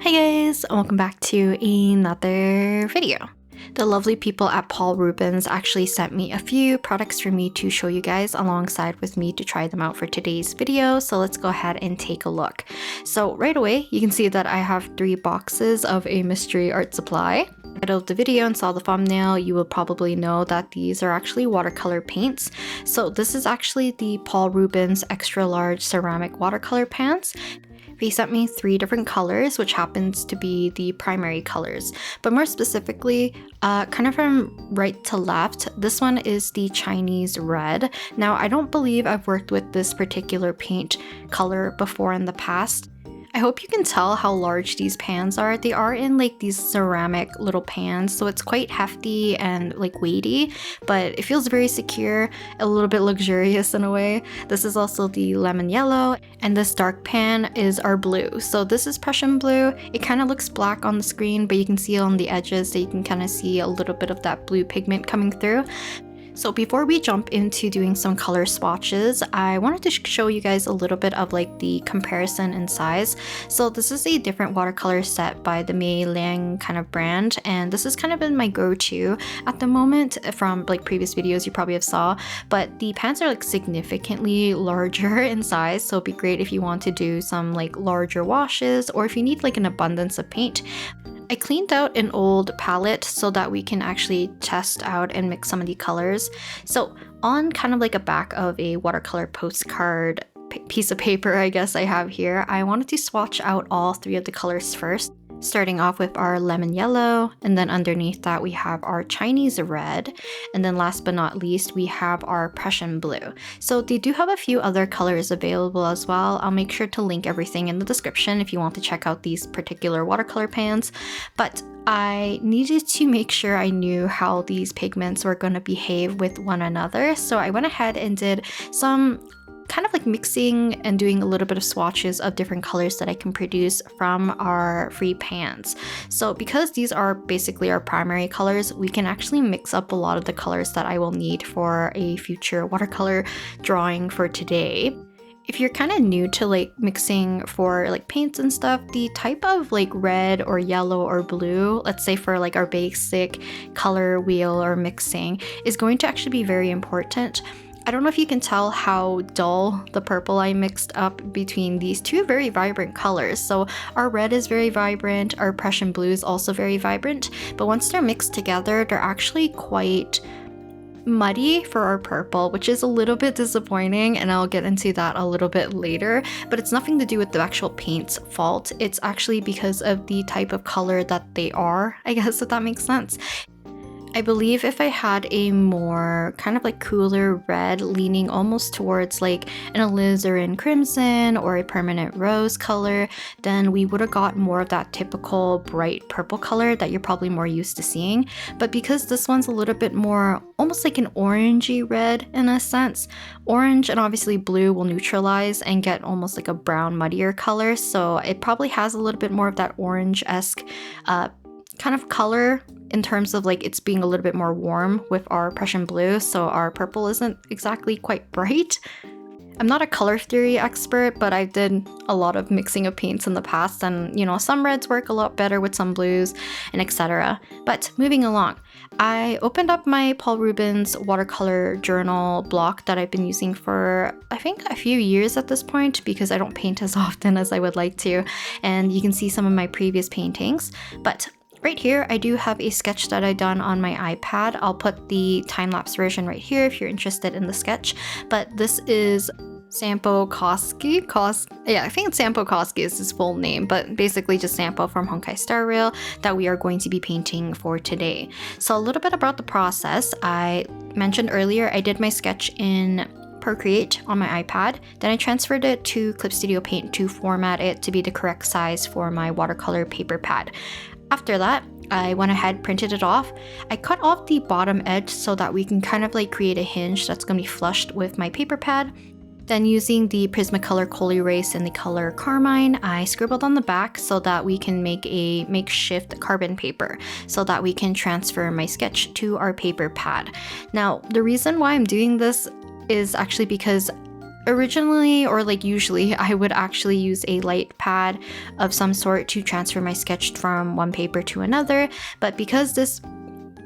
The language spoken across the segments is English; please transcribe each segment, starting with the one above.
Hi guys, and welcome back to another video. The lovely people at Rubens actually sent me a few products for me to show you guys alongside with me to try them out for today's video, so let's go ahead and take a look. So right away, you can see that I have 3 boxes of a mystery art supply. Title of the video and saw the thumbnail, you will probably know that these are actually watercolor paints. So this is actually the Rubens extra large ceramic watercolor pans. He sent me 3 different colors, which happens to be the primary colors. But more specifically, kind of from right to left, this one is the Chinese red. Now, I don't believe I've worked with this particular paint color before in the past. I hope you can tell how large these pans are. They are in like these ceramic little pans, so it's quite hefty and like weighty, but it feels very secure, a little bit luxurious in a way. This is also the lemon yellow, and this dark pan is our blue. So this is Prussian blue. It kind of looks black on the screen, but you can see on the edges that you can kind of see a little bit of that blue pigment coming through. So before we jump into doing some color swatches, I wanted to show you guys a little bit of like the comparison in size. So this is a different watercolor set by the Mei Liang kind of brand, and this has kind of been my go-to at the moment from like previous videos you probably have saw, but the pans are like significantly larger in size, so it'd be great if you want to do some like larger washes or if you need like an abundance of paint. I cleaned out an old palette so that we can actually test out and mix some of the colors. So on kind of like a back of a watercolor postcard piece of paper, I guess I have here, I wanted to swatch out all 3 of the colors first. Starting off with our lemon yellow, and then underneath that we have our Chinese red, and then last but not least we have our Prussian blue. So they do have a few other colors available as well. I'll make sure to link everything in the description if you want to check out these particular watercolor pans, but I needed to make sure I knew how these pigments were going to behave with one another, so I went ahead and did some kind of like mixing and doing a little bit of swatches of different colors that I can produce from our free pans. So because these are basically our primary colors, we can actually mix up a lot of the colors that I will need for a future watercolor drawing for today. If you're kind of new to like mixing for like paints and stuff, the type of like red or yellow or blue, let's say for like our basic color wheel or mixing, is going to actually be very important. I don't know if you can tell how dull the purple I mixed up between these 2 very vibrant colors. So our red is very vibrant, our Prussian blue is also very vibrant, but once they're mixed together, they're actually quite muddy for our purple, which is a little bit disappointing, and I'll get into that a little bit later, but it's nothing to do with the actual paint's fault. It's actually because of the type of color that they are, I guess, if that makes sense. I believe if I had a more kind of like cooler red leaning almost towards like an alizarin crimson or a permanent rose color, then we would have got more of that typical bright purple color that you're probably more used to seeing. But because this one's a little bit more almost like an orangey red in a sense, orange and obviously blue will neutralize and get almost like a brown muddier color, so it probably has a little bit more of that orange-esque kind of color in terms of like it's being a little bit more warm with our Prussian blue, so our purple isn't exactly quite bright. I'm not a color theory expert, but I did a lot of mixing of paints in the past, and you know, some reds work a lot better with some blues and etc. But moving along, I opened up my Rubens watercolor journal block that I've been using for I think a few years at this point because I don't paint as often as I would like to, and you can see some of my previous paintings. But right here, I do have a sketch that I've done on my iPad. I'll put the time-lapse version right here if you're interested in the sketch. But this is Sampo Koski. I think it's Sampo Koski is his full name, but basically just Sampo from Honkai Star Rail that we are going to be painting for today. So a little bit about the process. I mentioned earlier I did my sketch in Procreate on my iPad, then I transferred it to Clip Studio Paint to format it to be the correct size for my watercolor paper pad. After that, I went ahead, printed it off. I cut off the bottom edge so that we can kind of like create a hinge that's going to be flushed with my paper pad. Then using the Prismacolor Colerase in the color Carmine, I scribbled on the back so that we can make a makeshift carbon paper so that we can transfer my sketch to our paper pad. Now, the reason why I'm doing this is actually because Originally, or like usually, I would actually use a light pad of some sort to transfer my sketch from one paper to another, but because this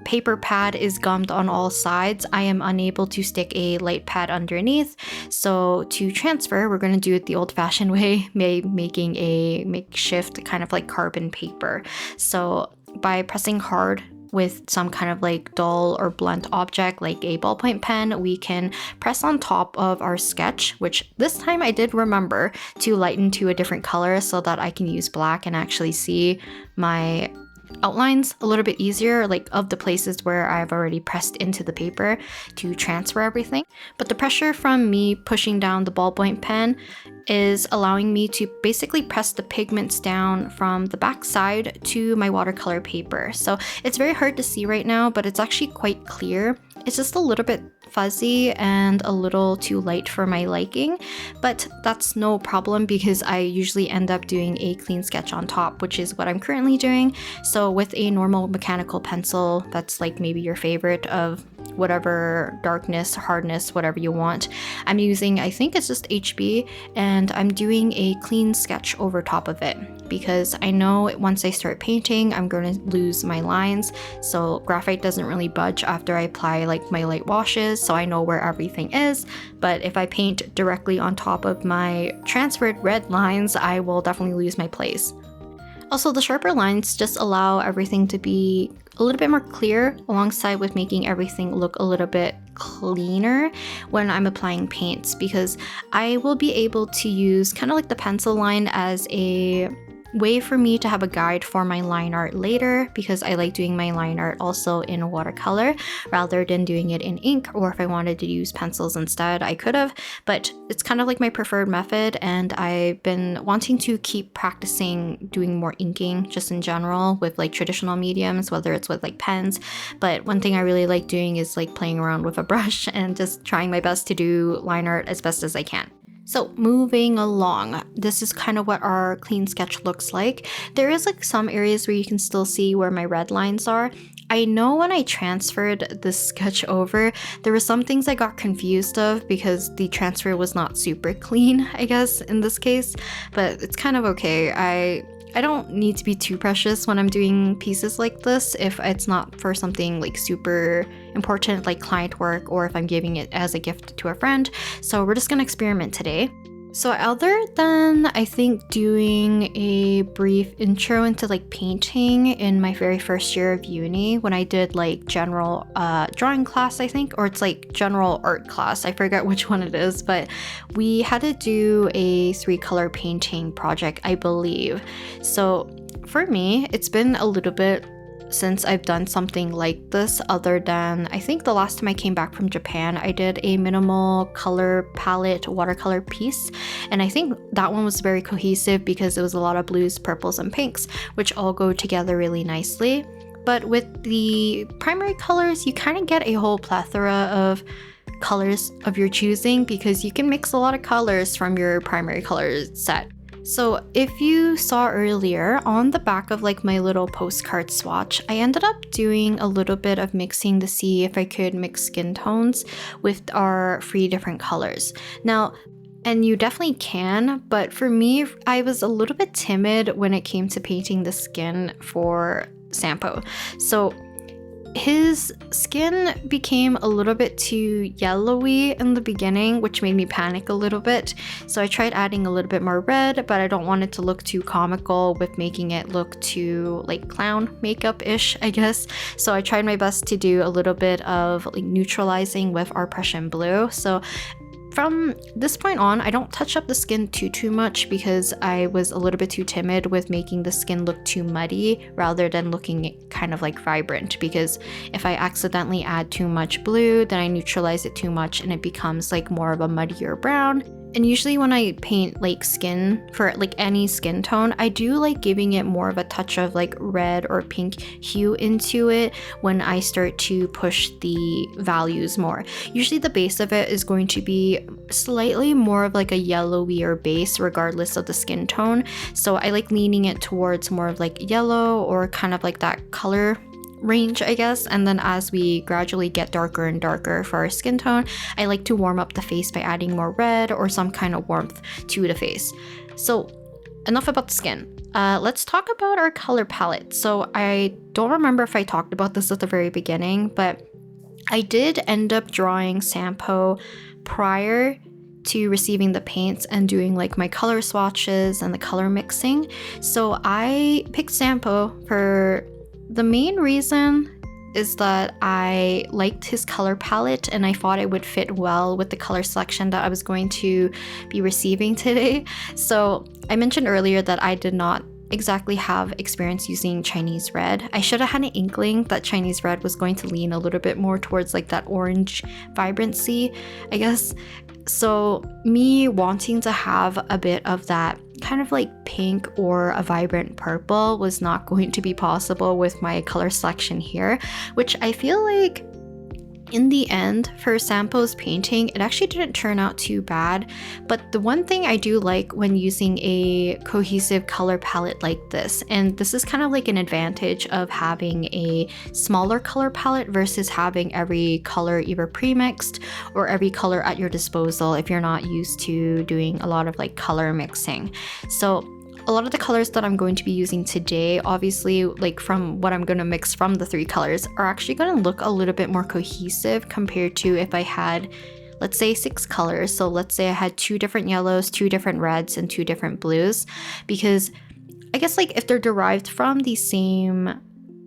paper pad is gummed on all sides, I am unable to stick a light pad underneath. So to transfer, we're going to do it the old-fashioned way, making a makeshift kind of like carbon paper. So by pressing hard with some kind of like dull or blunt object like a ballpoint pen, we can press on top of our sketch, which this time I did remember to lighten to a different color so that I can use black and actually see my outlines a little bit easier, like of the places where I've already pressed into the paper to transfer everything. But the pressure from me pushing down the ballpoint pen is allowing me to basically press the pigments down from the back side to my watercolor paper. So it's very hard to see right now, but it's actually quite clear. It's just a little bit fuzzy and a little too light for my liking, but that's no problem because I usually end up doing a clean sketch on top, which is what I'm currently doing. So with a normal mechanical pencil, that's like maybe your favorite of whatever darkness, hardness, whatever you want, I'm using, I think it's just HB, and I'm doing a clean sketch over top of it because I know once I start painting, I'm going to lose my lines. So graphite doesn't really budge after I apply like my light washes, so I know where everything is. But if I paint directly on top of my transferred red lines, I will definitely lose my place. Also, the sharper lines just allow everything to be a little bit more clear alongside with making everything look a little bit cleaner when I'm applying paints, because I will be able to use kind of like the pencil line as a way for me to have a guide for my line art later, because I like doing my line art also in watercolor rather than doing it in ink, or if I wanted to use pencils instead, I could have, but it's kind of like my preferred method, and I've been wanting to keep practicing doing more inking just in general with like traditional mediums, whether it's with like pens. But one thing I really like doing is like playing around with a brush and just trying my best to do line art as best as I can. So moving along, this is kind of what our clean sketch looks like. There is like some areas where you can still see where my red lines are. I know when I transferred the sketch over, there were some things I got confused of because the transfer was not super clean, I guess, in this case, but it's kind of okay. I don't need to be too precious when I'm doing pieces like this if it's not for something like super important like client work, or if I'm giving it as a gift to a friend. So we're just gonna experiment today. So other than I think doing a brief intro into like painting in my very first year of uni when I did like general drawing class, I think, or it's like general art class, I forget which one it is, but we had to do a 3-color painting project, I believe. So for me, it's been a little bit since I've done something like this, other than I think the last time I came back from Japan, I did a minimal color palette watercolor piece, and I think that one was very cohesive because it was a lot of blues, purples, and pinks, which all go together really nicely. But with the primary colors, you kind of get a whole plethora of colors of your choosing because you can mix a lot of colors from your primary color set. So if you saw earlier on the back of like my little postcard swatch, I ended up doing a little bit of mixing to see if I could mix skin tones with our 3 different colors. Now, and you definitely can, but for me, I was a little bit timid when it came to painting the skin for Sampo. So his skin became a little bit too yellowy in the beginning, which made me panic a little bit. So I tried adding a little bit more red, but I don't want it to look too comical with making it look too like clown makeup-ish, I guess. So I tried my best to do a little bit of like neutralizing with our Prussian blue. So from this point on, I don't touch up the skin too much because I was a little bit too timid with making the skin look too muddy rather than looking kind of like vibrant, because if I accidentally add too much blue, then I neutralize it too much and it becomes like more of a muddier brown. And usually when I paint like skin for like any skin tone, I do like giving it more of a touch of like red or pink hue into it when I start to push the values more. Usually the base of it is going to be slightly more of like a yellowier base regardless of the skin tone. So I like leaning it towards more of like yellow or kind of like that color range, I guess. And then as we gradually get darker and darker for our skin tone, I like to warm up the face by adding more red or some kind of warmth to the face. So enough about the skin. Let's talk about our color palette. So I don't remember if I talked about this at the very beginning, but I did end up drawing Sampo prior to receiving the paints and doing like my color swatches and the color mixing. So I picked Sampo for the main reason is that I liked his color palette and I thought it would fit well with the color selection that I was going to be receiving today. So I mentioned earlier that I did not exactly have experience using Chinese red. I should have had an inkling that Chinese red was going to lean a little bit more towards like that orange vibrancy, I guess. So me wanting to have a bit of that kind of like pink or a vibrant purple was not going to be possible with my color selection here, which I feel like in the end for Sampo's painting, it actually didn't turn out too bad. But the one thing I do like when using a cohesive color palette like this, and this is kind of like an advantage of having a smaller color palette versus having every color either pre-mixed or every color at your disposal if you're not used to doing a lot of like color mixing. So a lot of the colors that I'm going to be using today, obviously like from what I'm going to mix from the 3 colors, are actually going to look a little bit more cohesive compared to if I had, let's say, 6 colors. So let's say I had 2 different yellows, 2 different reds, and 2 different blues, because I guess like if they're derived from the same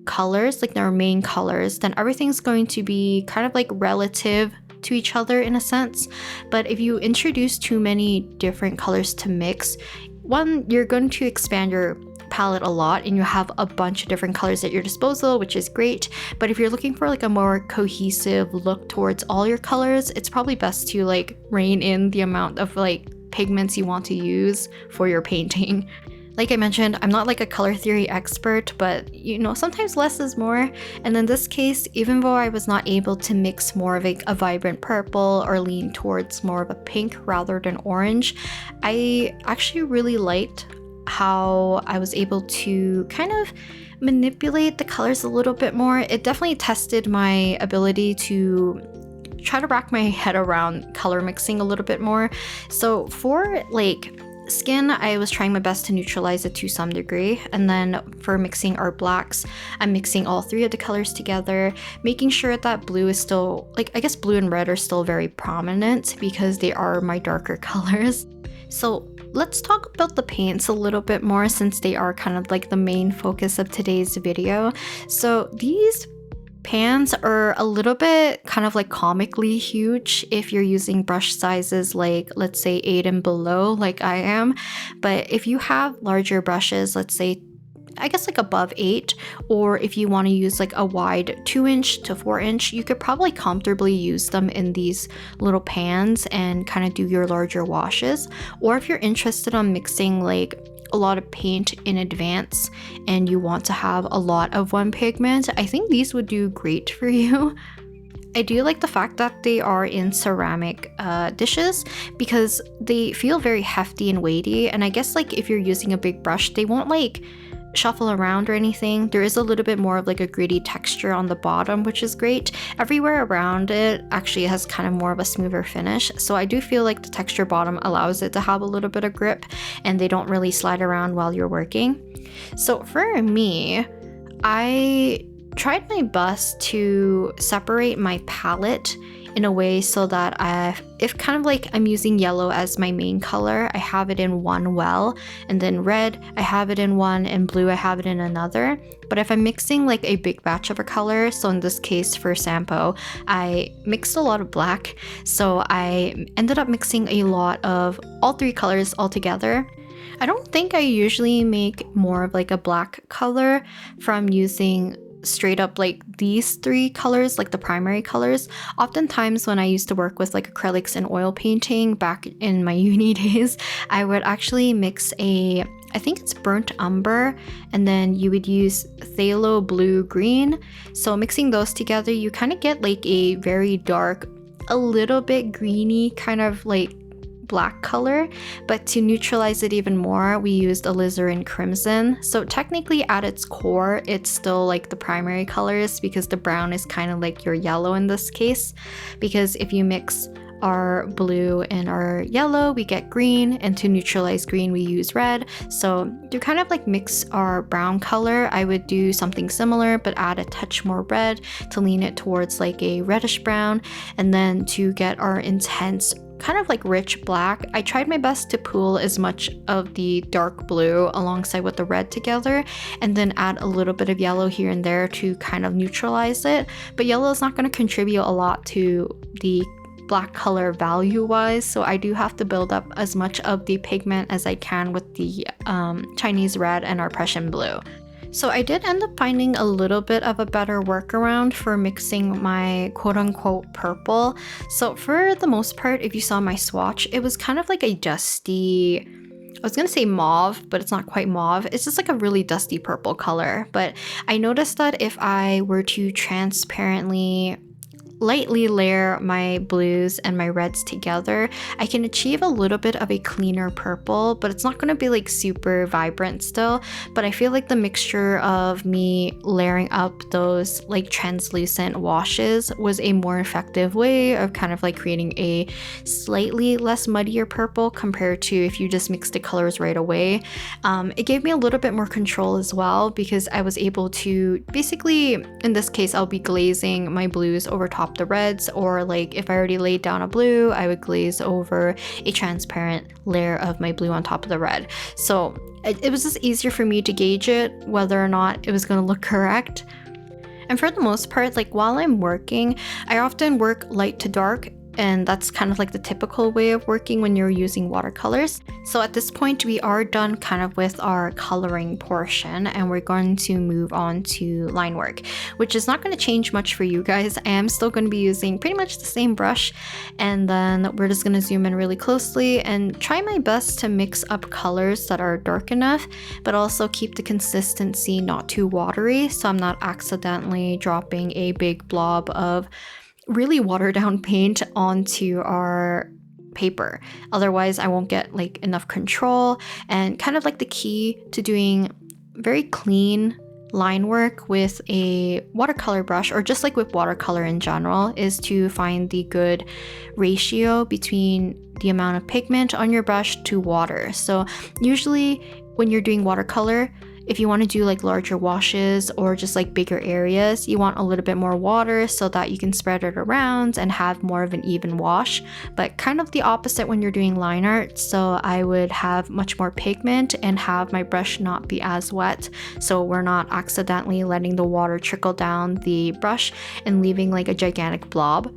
colors, like their main colors, then everything's going to be kind of like relative to each other in a sense. But if you introduce too many different colors to mix, one, you're going to expand your palette a lot and you have a bunch of different colors at your disposal, which is great. But if you're looking for like a more cohesive look towards all your colors, it's probably best to like rein in the amount of like pigments you want to use for your painting. Like I mentioned, I'm not like a color theory expert, but you know, sometimes less is more. And in this case, even though I was not able to mix more of a vibrant purple or lean towards more of a pink rather than orange, I actually really liked how I was able to kind of manipulate the colors a little bit more. It definitely tested my ability to try to wrap my head around color mixing a little bit more. So for like skin, I was trying my best to neutralize it to some degree, and then for mixing our blacks, I'm mixing all 3 of the colors together, making sure that blue is still, like, I guess blue and red are still very prominent because they are my darker colors. So let's talk about the paints a little bit more since they are kind of like the main focus of today's video. So these pans are a little bit kind of like comically huge if you're using brush sizes like, let's say 8 and below like I am. But if you have larger brushes, let's say I guess like above 8, or if you want to use like a wide 2-inch to 4-inch, you could probably comfortably use them in these little pans and kind of do your larger washes. Or if you're interested in mixing like a lot of paint in advance and you want to have a lot of one pigment, I think these would do great for you. I do like the fact that they are in ceramic dishes because they feel very hefty and weighty, and I guess like if you're using a big brush, they won't like shuffle around or anything. There is a little bit more of like a gritty texture on the bottom, which is great. Everywhere around it actually has kind of more of a smoother finish, so I do feel like the texture bottom allows it to have a little bit of grip and they don't really slide around while you're working. So for me, I tried my best to separate my palette in a way so that if kind of like I'm using yellow as my main color, I have it in one well, and then red, I have it in one, and blue, I have it in another. But if I'm mixing like a big batch of a color, so in this case for Sampo, I mixed a lot of black, so I ended up mixing a lot of all 3 colors all together. I don't think I usually make more of like a black color from using straight up like these 3 colors, like the primary colors. Oftentimes when I used to work with like acrylics and oil painting back in my uni days, I would actually mix I think it's burnt umber, and then you would use phthalo blue green. So mixing those together, you kind of get like a very dark, a little bit greeny kind of like black color, but to neutralize it even more, we used alizarin crimson. So technically at its core, it's still like the primary colors because the brown is kind of like your yellow in this case. Because if you mix our blue and our yellow, we get green, and to neutralize green, we use red. So to kind of like mix our brown color, I would do something similar, but add a touch more red to lean it towards like a reddish brown. And then to get our intense kind of like rich black, I tried my best to pool as much of the dark blue alongside with the red together, and then add a little bit of yellow here and there to kind of neutralize it. But yellow is not going to contribute a lot to the black color value wise, so I do have to build up as much of the pigment as I can with the Chinese red and our Prussian blue. So I did end up finding a little bit of a better workaround for mixing my quote-unquote purple. So for the most part, if you saw my swatch, it was kind of like a dusty, I was gonna say mauve, but it's not quite mauve. It's just like a really dusty purple color. But I noticed that if I were to transparently lightly layer my blues and my reds together, I can achieve a little bit of a cleaner purple, but it's not going to be like super vibrant still. But I feel like the mixture of me layering up those like translucent washes was a more effective way of kind of like creating a slightly less muddier purple compared to if you just mix the colors right away. It gave me a little bit more control as well, because I was able to basically, in this case, I'll be glazing my blues over top the reds, or like if I already laid down a blue, I would glaze over a transparent layer of my blue on top of the red. So it was just easier for me to gauge it, whether or not it was going to look correct. And for the most part, like while I'm working, I often work light to dark, and that's kind of like the typical way of working when you're using watercolors. So at this point, we are done kind of with our coloring portion, and we're going to move on to line work, which is not going to change much for you guys. I am still going to be using pretty much the same brush, and then we're just going to zoom in really closely and try my best to mix up colors that are dark enough, but also keep the consistency not too watery, so I'm not accidentally dropping a big blob of really watered down paint onto our paper. Otherwise, I won't get like enough control. And kind of like the key to doing very clean line work with a watercolor brush, or just like with watercolor in general, is to find the good ratio between the amount of pigment on your brush to water. So usually when you're doing watercolor, if you want to do like larger washes or just like bigger areas, you want a little bit more water so that you can spread it around and have more of an even wash. But kind of the opposite when you're doing line art. So I would have much more pigment and have my brush not be as wet, so we're not accidentally letting the water trickle down the brush and leaving like a gigantic blob.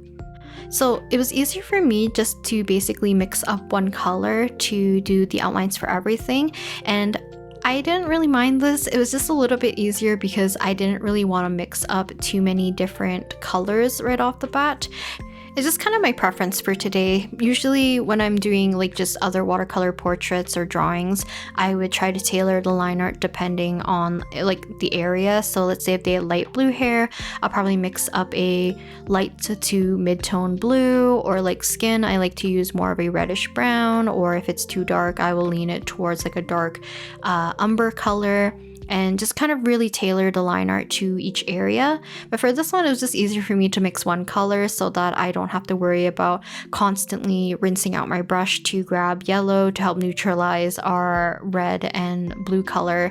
So it was easier for me just to basically mix up one color to do the outlines for everything. And I didn't really mind this. It was just a little bit easier because I didn't really want to mix up too many different colors right off the bat. It's just kind of my preference for today. Usually when I'm doing like just other watercolor portraits or drawings, I would try to tailor the line art depending on like the area. So let's say if they had light blue hair, I'll probably mix up a light to mid-tone blue, or like skin, I like to use more of a reddish brown, or if it's too dark, I will lean it towards like a dark umber color, and just kind of really tailor the line art to each area. But for this one, it was just easier for me to mix one color so that I don't have to worry about constantly rinsing out my brush to grab yellow to help neutralize our red and blue color,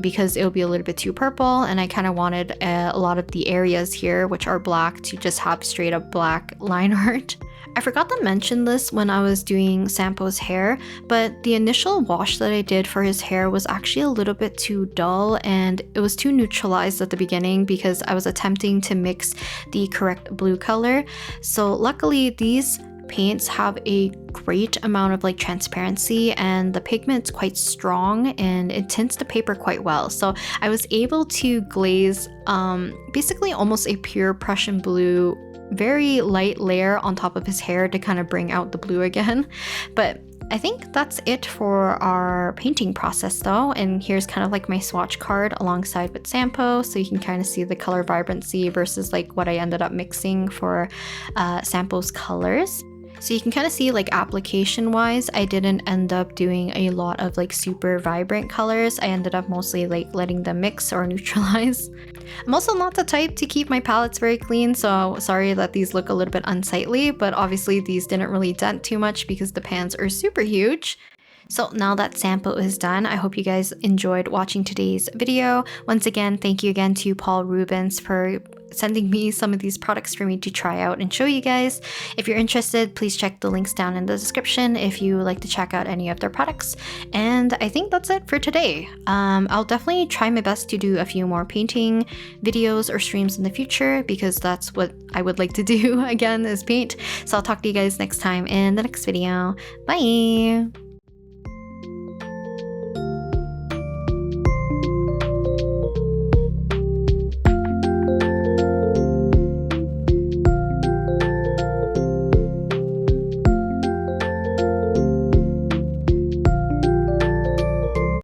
because it'll be a little bit too purple, and I kind of wanted a lot of the areas here, which are black, to just have straight up black line art. I forgot to mention this when I was doing Sampo's hair, but the initial wash that I did for his hair was actually a little bit too dull, and it was too neutralized at the beginning because I was attempting to mix the correct blue color. So luckily these paints have a great amount of like transparency, and the pigment's quite strong and it tints the paper quite well. So I was able to glaze basically almost a pure Prussian blue, very light layer on top of his hair to kind of bring out the blue again. But I think that's it for our painting process though, and here's kind of like my swatch card alongside with Sampo, so you can kind of see the color vibrancy versus like what I ended up mixing for Sampo's colors. So you can kind of see like application wise, I didn't end up doing a lot of like super vibrant colors. I ended up mostly like letting them mix or neutralize. I'm also not the type to keep my palettes very clean, so sorry that these look a little bit unsightly, but obviously these didn't really dent too much because the pans are super huge. So now that sample is done, I hope you guys enjoyed watching today's video. Once again, thank you again to Paul Rubens for sending me some of these products for me to try out and show you guys. If you're interested, please check the links down in the description if you would like to check out any of their products. And I think that's it for today. I'll definitely try my best to do a few more painting videos or streams in the future because that's what I would like to do again, is paint. So I'll talk to you guys next time in the next video. Bye!